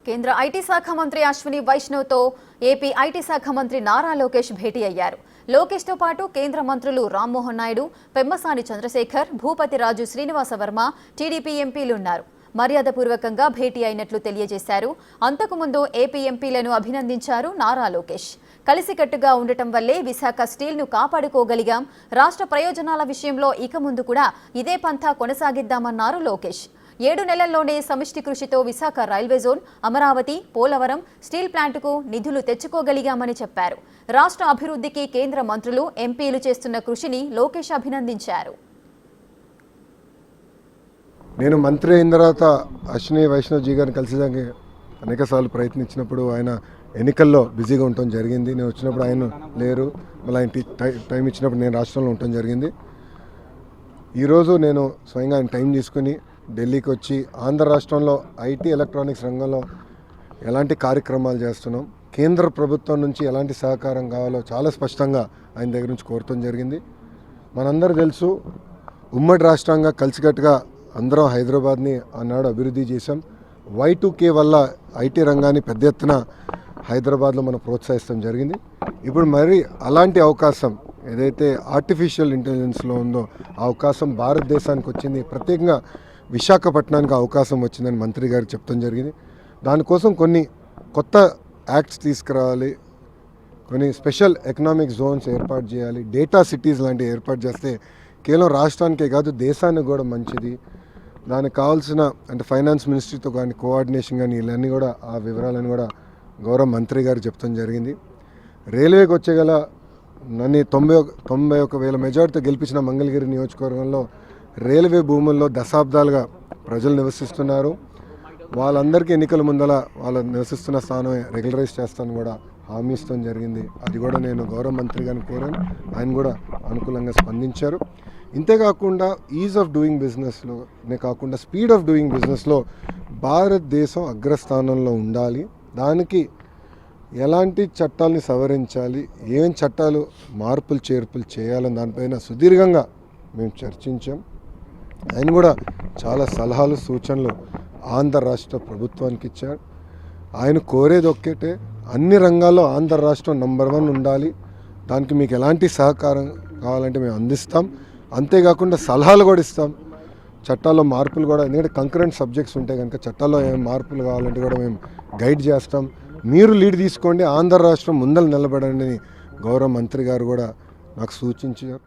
కేంద్ర ఐటీ శాఖ మంత్రి అశ్విని వైష్ణవ్తో ఏపీ ఐటీ శాఖ మంత్రి నారా లోకేష్ భేటీ అయ్యారు. లోకేష్తో పాటు కేంద్ర మంత్రులు రామ్మోహన్ నాయుడు, పెమ్మసాని చంద్రశేఖర్, భూపతిరాజు శ్రీనివాస వర్మ, టీడీపీ ఎంపీలు ఉన్నారు. మర్యాదపూర్వకంగా భేటీ అయినట్లు తెలియజేశారు. అంతకుముందు ఏపీ ఎంపీలను అభినందించారు నారా లోకేష్. కలిసికట్టుగా ఉండటం వల్లే విశాఖ స్టీల్ను కాపాడుకోగలిగాం. రాష్ట్ర ప్రయోజనాల విషయంలో ఇక ముందు కూడా ఇదే పంథా కొనసాగిద్దామన్నారు లోకేష్. 7 నెలల్లోనే సమిష్టి కృషితో Visakha railway zone, Amaravati, Polavaram steel ప్లాంటుకు నిధులు తెచ్చుకోగలిగామని చెప్పారు. రాష్ట్ర అభివృద్ధికి కేంద్ర మంత్రులు, ఎంపీలు చేస్తున్న కృషిని లోకేష్ అభినందించారు. నేను మంత్రి అయిన తర్వాత అశ్విని వైష్ణవ్ జీ గారిని కలిసేదానికి అనేకసార్లు ప్రయత్నించినప్పుడు ఆయన ఎన్నికల్లో బిజీగా ఉండటం జరిగింది. నేను వచ్చినప్పుడు ఆయన లేరు, మళ్ళీ ఆయన టైం ఇచ్చినప్పుడు నేను రాష్ట్రంలో ఉండటం జరిగింది. ఈరోజు నేను స్వయంగా ఆయన టైం తీసుకుని ఢిల్లీకి వచ్చి ఆంధ్ర రాష్ట్రంలో ఐటీ ఎలక్ట్రానిక్స్ రంగంలో ఎలాంటి కార్యక్రమాలు చేస్తున్నాం, కేంద్ర ప్రభుత్వం నుంచి ఎలాంటి సహకారం కావాలో చాలా స్పష్టంగా ఆయన దగ్గర నుంచి కోరటం జరిగింది. మనందరూ తెలుసు, ఉమ్మడి రాష్ట్రంగా కలిసికట్టుగా అందరం హైదరాబాద్ని ఆనాడు అభివృద్ధి చేశాం. Y2K వల్ల ఐటీ రంగాన్ని పెద్ద ఎత్తున హైదరాబాద్లో మనం ప్రోత్సహిస్తాం జరిగింది. ఇప్పుడు మరి అలాంటి అవకాశం ఏదైతే ఆర్టిఫిషియల్ ఇంటెలిజెన్స్లో ఉందో ఆ అవకాశం భారతదేశానికి వచ్చింది. ప్రత్యేకంగా విశాఖపట్నానికి అవకాశం వచ్చిందని మంత్రి గారు చెప్తాం జరిగింది. దానికోసం కొన్ని కొత్త యాక్ట్స్ తీసుకురావాలి, కొన్ని స్పెషల్ ఎకనామిక్ జోన్స్ ఏర్పాటు చేయాలి, డేటా సిటీస్ లాంటివి ఏర్పాటు చేస్తే కేవలం రాష్ట్రానికే కాదు దేశానికి కూడా మంచిది. దానికి కావాల్సిన అంటే ఫైనాన్స్ మినిస్ట్రీతో కానీ కోఆర్డినేషన్ కానీ ఇవన్నీ కూడా ఆ వివరాలను కూడా గౌరవ మంత్రి గారు చెప్తాం జరిగింది. రైల్వేకి వచ్చేగల నన్ను 91,000 మెజార్టీతో గెలిపించిన మంగళగిరి నియోజకవర్గంలో రైల్వే భూముల్లో దశాబ్దాలుగా ప్రజలు నివసిస్తున్నారు. వాళ్ళందరికీ ఎన్నికల ముందల వాళ్ళు నివసిస్తున్న స్థానం రెగ్యులరైజ్ చేస్తాను కూడా హామీ ఇస్తాం జరిగింది. అది కూడా నేను గౌరవ మంత్రి గారిని కోరాను, ఆయన కూడా అనుకూలంగా స్పందించారు. ఇంతేకాకుండా ఈజ్ ఆఫ్ డూయింగ్ బిజినెస్లోనే కాకుండా స్పీడ్ ఆఫ్ డూయింగ్ బిజినెస్లో భారతదేశం అగ్రస్థానంలో ఉండాలి. దానికి ఎలాంటి చట్టాలని సవరించాలి, ఏం చట్టాలు మార్పులు చేర్పులు చేయాలని దానిపైన సుదీర్ఘంగా మేము చర్చించాం. ఆయన కూడా చాలా సలహాలు సూచనలు ఆంధ్ర రాష్ట్ర ప్రభుత్వానికి ఇచ్చారు. ఆయన కోరేది ఒక్కటే, అన్ని రంగాల్లో ఆంధ్ర రాష్ట్రం నంబర్ 1 ఉండాలి. దానికి మీకు ఎలాంటి సహకారం కావాలంటే మేము అందిస్తాం. అంతేకాకుండా సలహాలు కూడా ఇస్తాం. చట్టాల్లో మార్పులు కూడా, ఎందుకంటే కంకరెంట్ సబ్జెక్ట్స్ ఉంటాయి కనుక చట్టాల్లో ఏం మార్పులు కావాలంటే కూడా మేము గైడ్ చేస్తాం. మీరు లీడ్ తీసుకోండి, ఆంధ్ర రాష్ట్రం ముందర నిలబడండి అని గౌరవ మంత్రి గారు కూడా నాకు సూచించారు.